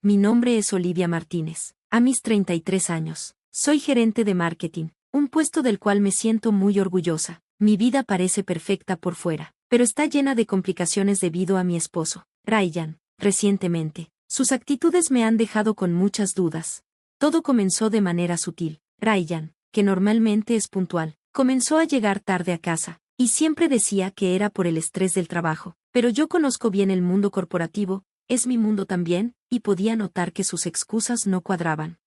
mi nombre es Olivia Martínez. A mis 33 años, soy gerente de marketing, un puesto del cual me siento muy orgullosa. Mi vida parece perfecta por fuera, pero está llena de complicaciones debido a mi esposo, Ryan. Recientemente, sus actitudes me han dejado con muchas dudas. Todo comenzó de manera sutil. Ryan, que normalmente es puntual, comenzó a llegar tarde a casa, y siempre decía que era por el estrés del trabajo. Pero yo conozco bien el mundo corporativo, es mi mundo también, y podía notar que sus excusas no cuadraban.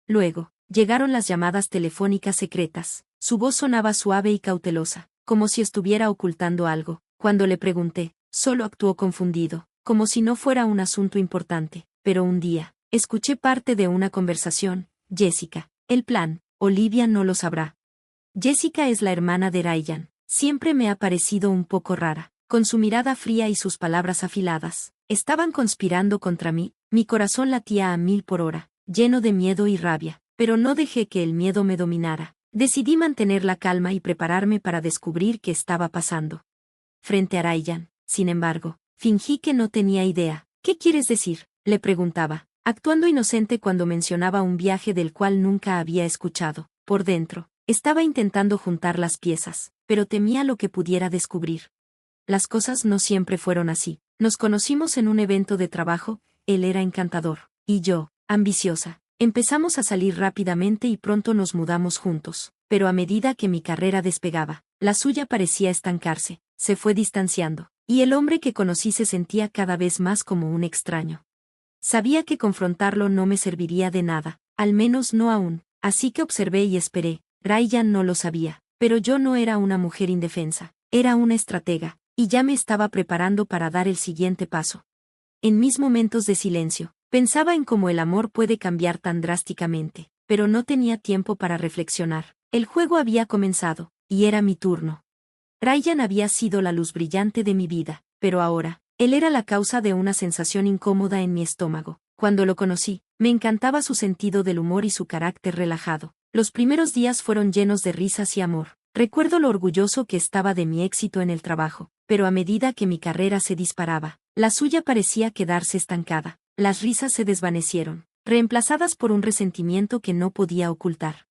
Luego, llegaron las llamadas telefónicas secretas. Su voz sonaba suave y cautelosa, como si estuviera ocultando algo. Cuando le pregunté, solo actuó confundido, como si no fuera un asunto importante. Pero un día, escuché parte de una conversación. Jessica, el plan, Olivia no lo sabrá. Jessica es la hermana de Ryan. Siempre me ha parecido un poco rara, con su mirada fría y sus palabras afiladas. Estaban conspirando contra mí, mi corazón latía a 1000 por hora, lleno de miedo y rabia, pero no dejé que el miedo me dominara. Decidí mantener la calma y prepararme para descubrir qué estaba pasando. Frente a Ryan, sin embargo, fingí que no tenía idea. ¿Qué quieres decir?, le preguntaba, actuando inocente cuando mencionaba un viaje del cual nunca había escuchado. Por dentro, estaba intentando juntar las piezas, pero temía lo que pudiera descubrir. Las cosas no siempre fueron así. Nos conocimos en un evento de trabajo, él era encantador, y yo, ambiciosa. Empezamos a salir rápidamente y pronto nos mudamos juntos, pero a medida que mi carrera despegaba, la suya parecía estancarse, se fue distanciando, y el hombre que conocí se sentía cada vez más como un extraño. Sabía que confrontarlo no me serviría de nada, al menos no aún, así que observé y esperé. Ryan no lo sabía, pero yo no era una mujer indefensa, era una estratega, y ya me estaba preparando para dar el siguiente paso. En mis momentos de silencio, pensaba en cómo el amor puede cambiar tan drásticamente, pero no tenía tiempo para reflexionar. El juego había comenzado, y era mi turno. Ryan había sido la luz brillante de mi vida, pero ahora, él era la causa de una sensación incómoda en mi estómago. Cuando lo conocí, me encantaba su sentido del humor y su carácter relajado. Los primeros días fueron llenos de risas y amor. Recuerdo lo orgulloso que estaba de mi éxito en el trabajo, pero a medida que mi carrera se disparaba, la suya parecía quedarse estancada. Las risas se desvanecieron, reemplazadas por un resentimiento que no podía ocultar.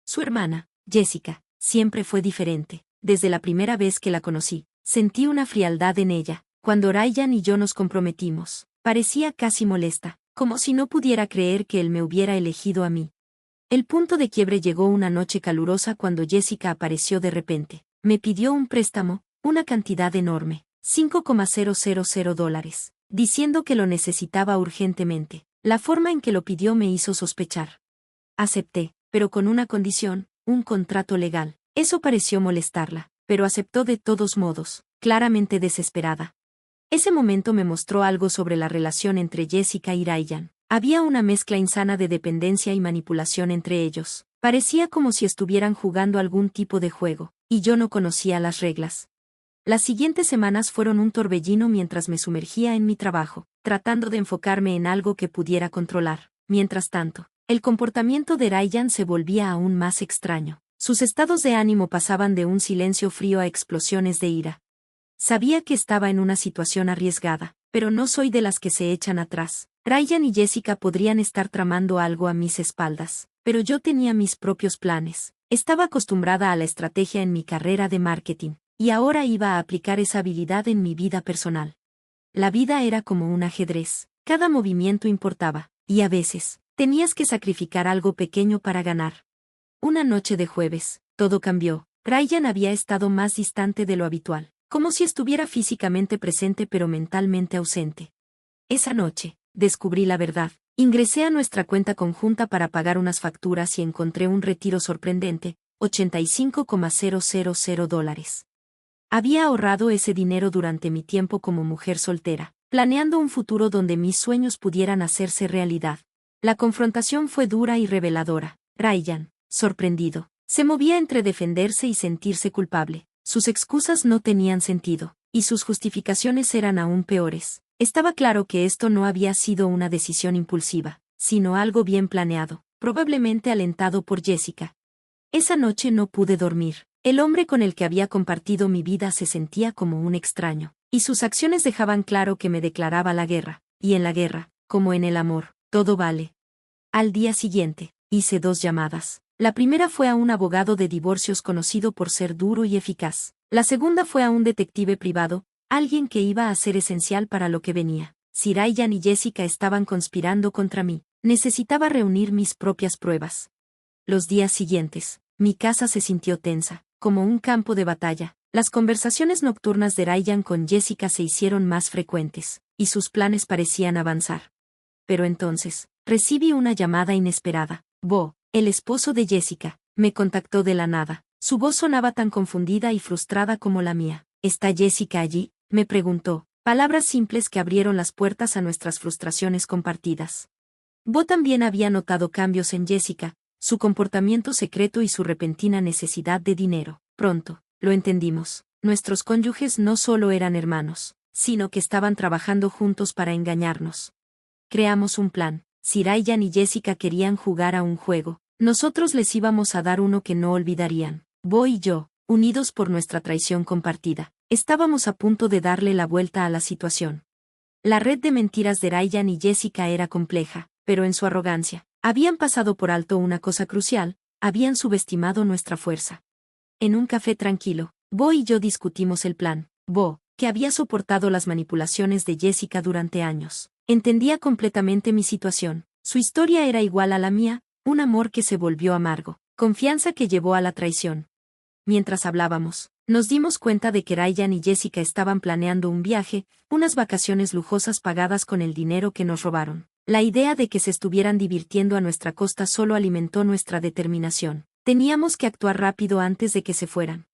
Su hermana, Jessica, siempre fue diferente. Desde la primera vez que la conocí, sentí una frialdad en ella. Cuando Ryan y yo nos comprometimos, parecía casi molesta, como si no pudiera creer que él me hubiera elegido a mí. El punto de quiebre llegó una noche calurosa cuando Jessica apareció de repente. Me pidió un préstamo, una cantidad enorme, $5,000, diciendo que lo necesitaba urgentemente. La forma en que lo pidió me hizo sospechar. Acepté, pero con una condición, un contrato legal. Eso pareció molestarla, pero aceptó de todos modos, claramente desesperada. Ese momento me mostró algo sobre la relación entre Jessica y Ryan. Había una mezcla insana de dependencia y manipulación entre ellos. Parecía como si estuvieran jugando algún tipo de juego, y yo no conocía las reglas. Las siguientes semanas fueron un torbellino mientras me sumergía en mi trabajo, tratando de enfocarme en algo que pudiera controlar. Mientras tanto, el comportamiento de Ryan se volvía aún más extraño. Sus estados de ánimo pasaban de un silencio frío a explosiones de ira. Sabía que estaba en una situación arriesgada, pero no soy de las que se echan atrás. Ryan y Jessica podrían estar tramando algo a mis espaldas, pero yo tenía mis propios planes. Estaba acostumbrada a la estrategia en mi carrera de marketing, y ahora iba a aplicar esa habilidad en mi vida personal. La vida era como un ajedrez, cada movimiento importaba, y a veces, tenías que sacrificar algo pequeño para ganar. Una noche de jueves, todo cambió. Ryan había estado más distante de lo habitual, como si estuviera físicamente presente pero mentalmente ausente. Esa noche, descubrí la verdad. Ingresé a nuestra cuenta conjunta para pagar unas facturas y encontré un retiro sorprendente, $85,000. Había ahorrado ese dinero durante mi tiempo como mujer soltera, planeando un futuro donde mis sueños pudieran hacerse realidad. La confrontación fue dura y reveladora. Ryan, sorprendido, se movía entre defenderse y sentirse culpable. Sus excusas no tenían sentido, y sus justificaciones eran aún peores. Estaba claro que esto no había sido una decisión impulsiva, sino algo bien planeado, probablemente alentado por Jessica. Esa noche no pude dormir. El hombre con el que había compartido mi vida se sentía como un extraño, y sus acciones dejaban claro que me declaraba la guerra, y en la guerra, como en el amor, Todo vale. Al día siguiente, hice 2 llamadas. La primera fue a un abogado de divorcios conocido por ser duro y eficaz. La segunda fue a un detective privado, alguien que iba a ser esencial para lo que venía. Si Ryan y Jessica estaban conspirando contra mí, necesitaba reunir mis propias pruebas. Los días siguientes, mi casa se sintió tensa, como un campo de batalla. Las conversaciones nocturnas de Ryan con Jessica se hicieron más frecuentes, y sus planes parecían avanzar. Pero entonces, recibí una llamada inesperada. Bo, el esposo de Jessica, me contactó de la nada. Su voz sonaba tan confundida y frustrada como la mía. ¿Está Jessica allí?, me preguntó. Palabras simples que abrieron las puertas a nuestras frustraciones compartidas. Bo también había notado cambios en Jessica, su comportamiento secreto y su repentina necesidad de dinero. Pronto, lo entendimos. Nuestros cónyuges no solo eran hermanos, sino que estaban trabajando juntos para engañarnos. Creamos un plan. Si Ryan y Jessica querían jugar a un juego, nosotros les íbamos a dar uno que no olvidarían. Bo y yo, unidos por nuestra traición compartida, estábamos a punto de darle la vuelta a la situación. La red de mentiras de Ryan y Jessica era compleja, pero en su arrogancia, habían pasado por alto una cosa crucial, habían subestimado nuestra fuerza. En un café tranquilo, Bo y yo discutimos el plan. Bo, que había soportado las manipulaciones de Jessica durante años, entendía completamente mi situación. Su historia era igual a la mía, un amor que se volvió amargo, confianza que llevó a la traición. Mientras hablábamos, nos dimos cuenta de que Ryan y Jessica estaban planeando un viaje, unas vacaciones lujosas pagadas con el dinero que nos robaron. La idea de que se estuvieran divirtiendo a nuestra costa solo alimentó nuestra determinación. Teníamos que actuar rápido antes de que se fueran.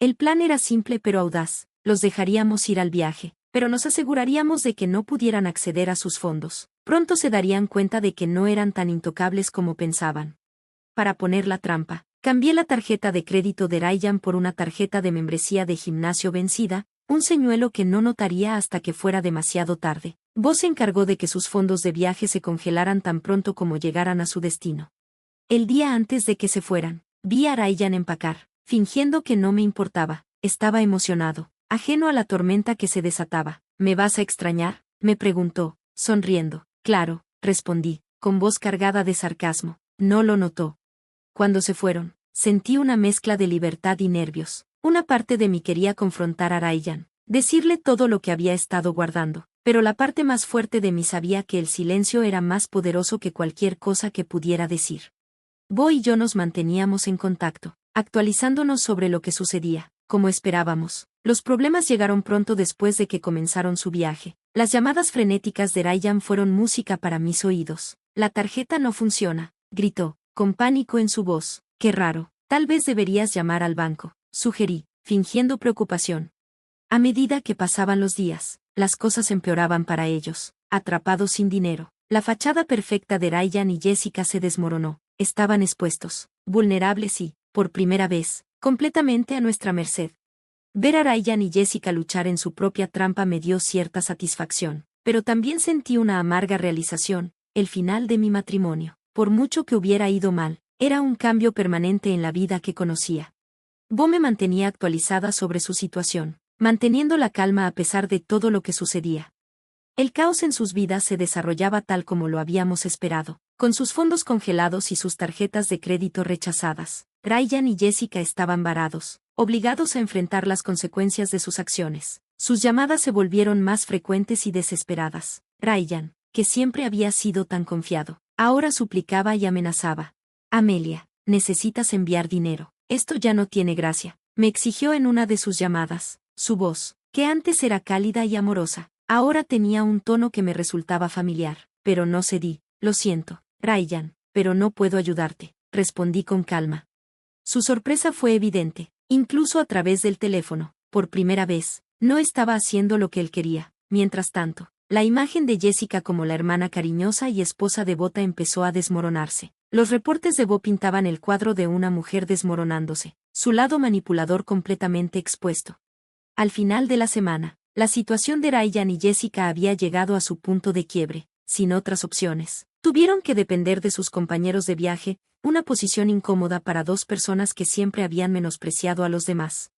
El plan era simple pero audaz. Los dejaríamos ir al viaje, pero nos aseguraríamos de que no pudieran acceder a sus fondos. Pronto se darían cuenta de que no eran tan intocables como pensaban. Para poner la trampa, cambié la tarjeta de crédito de Ryan por una tarjeta de membresía de gimnasio vencida, un señuelo que no notaría hasta que fuera demasiado tarde. Bo se encargó de que sus fondos de viaje se congelaran tan pronto como llegaran a su destino. El día antes de que se fueran, vi a Ryan empacar, fingiendo que no me importaba. Estaba emocionado, ajeno a la tormenta que se desataba. ¿Me vas a extrañar?, me preguntó, sonriendo. Claro, respondí, con voz cargada de sarcasmo. No lo notó. Cuando se fueron, sentí una mezcla de libertad y nervios. Una parte de mí quería confrontar a Ryan, decirle todo lo que había estado guardando, pero la parte más fuerte de mí sabía que el silencio era más poderoso que cualquier cosa que pudiera decir. Bo y yo nos manteníamos en contacto, actualizándonos sobre lo que sucedía. Como esperábamos, los problemas llegaron pronto después de que comenzaron su viaje. Las llamadas frenéticas de Ryan fueron música para mis oídos. La tarjeta no funciona, gritó, con pánico en su voz. Qué raro, tal vez deberías llamar al banco, sugerí, fingiendo preocupación. A medida que pasaban los días, las cosas empeoraban para ellos. Atrapados sin dinero, la fachada perfecta de Ryan y Jessica se desmoronó. Estaban expuestos, vulnerables y, por primera vez, completamente a nuestra merced. Ver a Ryan y Jessica luchar en su propia trampa me dio cierta satisfacción, pero también sentí una amarga realización. El final de mi matrimonio, por mucho que hubiera ido mal, era un cambio permanente en la vida que conocía. Bo me mantenía actualizada sobre su situación, manteniendo la calma a pesar de todo lo que sucedía. El caos en sus vidas se desarrollaba tal como lo habíamos esperado, con sus fondos congelados y sus tarjetas de crédito rechazadas. Ryan y Jessica estaban varados, obligados a enfrentar las consecuencias de sus acciones. Sus llamadas se volvieron más frecuentes y desesperadas. Ryan, que siempre había sido tan confiado, ahora suplicaba y amenazaba. Amelia, necesitas enviar dinero. Esto ya no tiene gracia, me exigió en una de sus llamadas. Su voz, que antes era cálida y amorosa, ahora tenía un tono que me resultaba familiar. Pero no cedí. Lo siento, Ryan, pero no puedo ayudarte, respondí con calma. Su sorpresa fue evidente, incluso a través del teléfono. Por primera vez, no estaba haciendo lo que él quería. Mientras tanto, la imagen de Jessica como la hermana cariñosa y esposa devota empezó a desmoronarse. Los reportes de Bo pintaban el cuadro de una mujer desmoronándose, su lado manipulador completamente expuesto. Al final de la semana, la situación de Ryan y Jessica había llegado a su punto de quiebre, sin otras opciones. Tuvieron que depender de sus compañeros de viaje, una posición incómoda para dos personas que siempre habían menospreciado a los demás.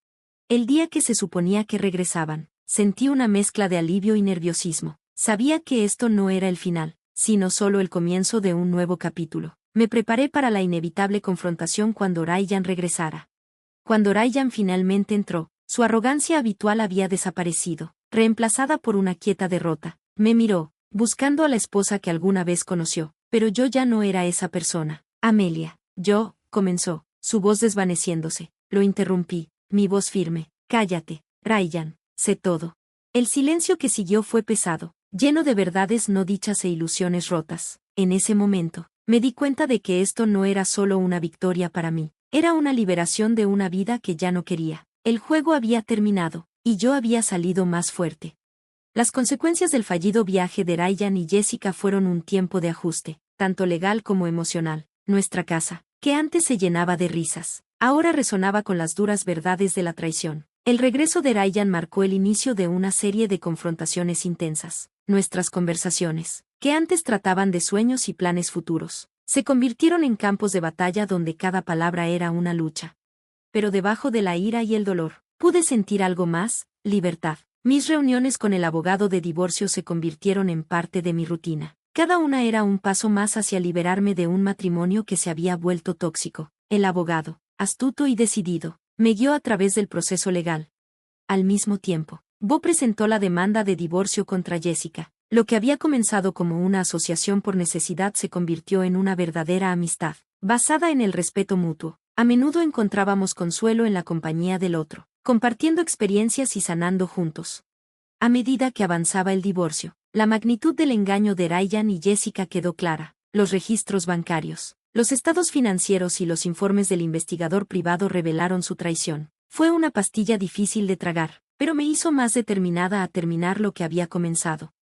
El día que se suponía que regresaban, sentí una mezcla de alivio y nerviosismo. Sabía que esto no era el final, sino solo el comienzo de un nuevo capítulo. Me preparé para la inevitable confrontación cuando Ryan regresara. Cuando Ryan finalmente entró, su arrogancia habitual había desaparecido, reemplazada por una quieta derrota. Me miró, buscando a la esposa que alguna vez conoció, pero yo ya no era esa persona. Amelia, comenzó, su voz desvaneciéndose. Lo interrumpí, mi voz firme. Cállate, Ryan, sé todo. El silencio que siguió fue pesado, lleno de verdades no dichas e ilusiones rotas. En ese momento, me di cuenta de que esto no era solo una victoria para mí, era una liberación de una vida que ya no quería. El juego había terminado, y yo había salido más fuerte. Las consecuencias del fallido viaje de Ryan y Jessica fueron un tiempo de ajuste, tanto legal como emocional. Nuestra casa, que antes se llenaba de risas, ahora resonaba con las duras verdades de la traición. El regreso de Ryan marcó el inicio de una serie de confrontaciones intensas. Nuestras conversaciones, que antes trataban de sueños y planes futuros, se convirtieron en campos de batalla donde cada palabra era una lucha. Pero debajo de la ira y el dolor, pude sentir algo más: libertad. Mis reuniones con el abogado de divorcio se convirtieron en parte de mi rutina. Cada una era un paso más hacia liberarme de un matrimonio que se había vuelto tóxico. El abogado, astuto y decidido, me guió a través del proceso legal. Al mismo tiempo, Bo presentó la demanda de divorcio contra Jessica. Lo que había comenzado como una asociación por necesidad se convirtió en una verdadera amistad, basada en el respeto mutuo. A menudo encontrábamos consuelo en la compañía del otro, compartiendo experiencias y sanando juntos. A medida que avanzaba el divorcio, la magnitud del engaño de Ryan y Jessica quedó clara. Los registros bancarios, los estados financieros y los informes del investigador privado revelaron su traición. Fue una pastilla difícil de tragar, pero me hizo más determinada a terminar lo que había comenzado.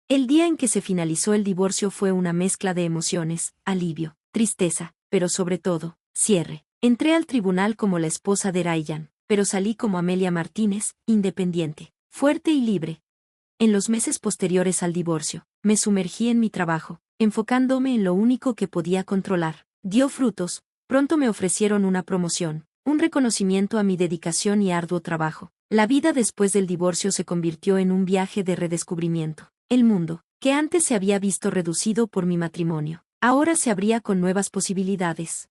El día en que se finalizó el divorcio fue una mezcla de emociones: alivio, tristeza, pero sobre todo, cierre. Entré al tribunal como la esposa de Ryan, pero salí como Amelia Martínez, independiente, fuerte y libre. En los meses posteriores al divorcio, me sumergí en mi trabajo, enfocándome en lo único que podía controlar. Dio frutos. Pronto me ofrecieron una promoción, un reconocimiento a mi dedicación y arduo trabajo. La vida después del divorcio se convirtió en un viaje de redescubrimiento. El mundo, que antes se había visto reducido por mi matrimonio, ahora se abría con nuevas posibilidades.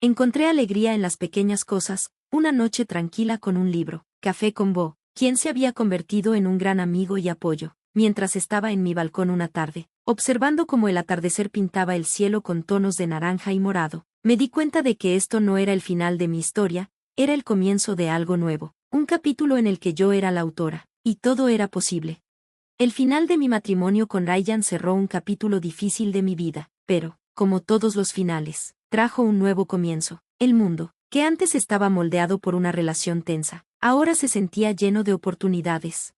Encontré alegría en las pequeñas cosas: una noche tranquila con un libro, café con Bo, quien se había convertido en un gran amigo y apoyo. Mientras estaba en mi balcón una tarde, observando cómo el atardecer pintaba el cielo con tonos de naranja y morado, me di cuenta de que esto no era el final de mi historia, era el comienzo de algo nuevo, un capítulo en el que yo era la autora, y todo era posible. El final de mi matrimonio con Ryan cerró un capítulo difícil de mi vida, pero, como todos los finales, trajo un nuevo comienzo. El mundo, que antes estaba moldeado por una relación tensa, ahora se sentía lleno de oportunidades.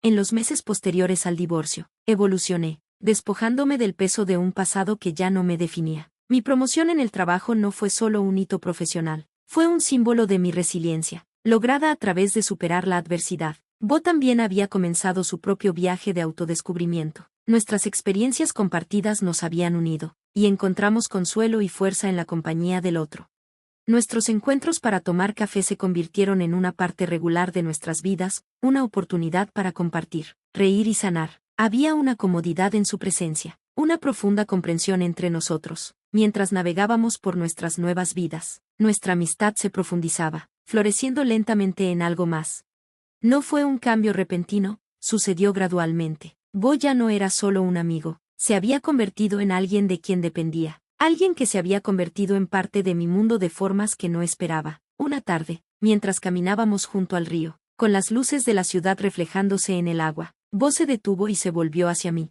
En los meses posteriores al divorcio, evolucioné, despojándome del peso de un pasado que ya no me definía. Mi promoción en el trabajo no fue solo un hito profesional, fue un símbolo de mi resiliencia, lograda a través de superar la adversidad. Bo también había comenzado su propio viaje de autodescubrimiento. Nuestras experiencias compartidas nos habían unido, y encontramos consuelo y fuerza en la compañía del otro. Nuestros encuentros para tomar café se convirtieron en una parte regular de nuestras vidas, una oportunidad para compartir, reír y sanar. Había una comodidad en su presencia, una profunda comprensión entre nosotros. Mientras navegábamos por nuestras nuevas vidas, nuestra amistad se profundizaba, floreciendo lentamente en algo más. No fue un cambio repentino, sucedió gradualmente. Bo ya no era solo un amigo, se había convertido en alguien de quien dependía. Alguien que se había convertido en parte de mi mundo de formas que no esperaba. Una tarde, mientras caminábamos junto al río, con las luces de la ciudad reflejándose en el agua, Bo se detuvo y se volvió hacia mí.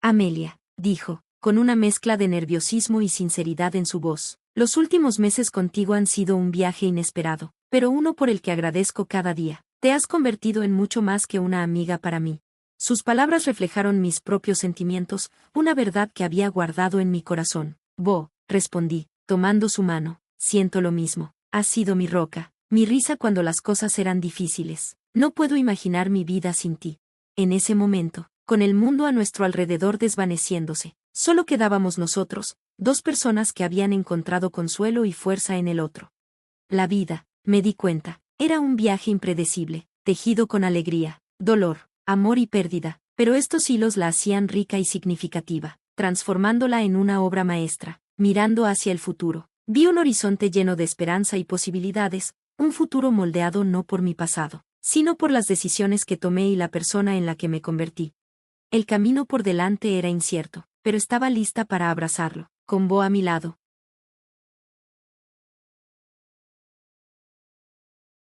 Amelia, dijo, con una mezcla de nerviosismo y sinceridad en su voz, los últimos meses contigo han sido un viaje inesperado, pero uno por el que agradezco cada día. Te has convertido en mucho más que una amiga para mí. Sus palabras reflejaron mis propios sentimientos, una verdad que había guardado en mi corazón. Bo, respondí, tomando su mano, siento lo mismo. Has sido mi roca, mi risa cuando las cosas eran difíciles. No puedo imaginar mi vida sin ti. En ese momento, con el mundo a nuestro alrededor desvaneciéndose, solo quedábamos nosotros, dos personas que habían encontrado consuelo y fuerza en el otro. La vida, me di cuenta, era un viaje impredecible, tejido con alegría, dolor, amor y pérdida, pero estos hilos la hacían rica y significativa. transformándola en una obra maestra. Mirando hacia el futuro, vi un horizonte lleno de esperanza y posibilidades, un futuro moldeado no por mi pasado, sino por las decisiones que tomé y la persona en la que me convertí. El camino por delante era incierto, pero estaba lista para abrazarlo. Con Bo a mi lado,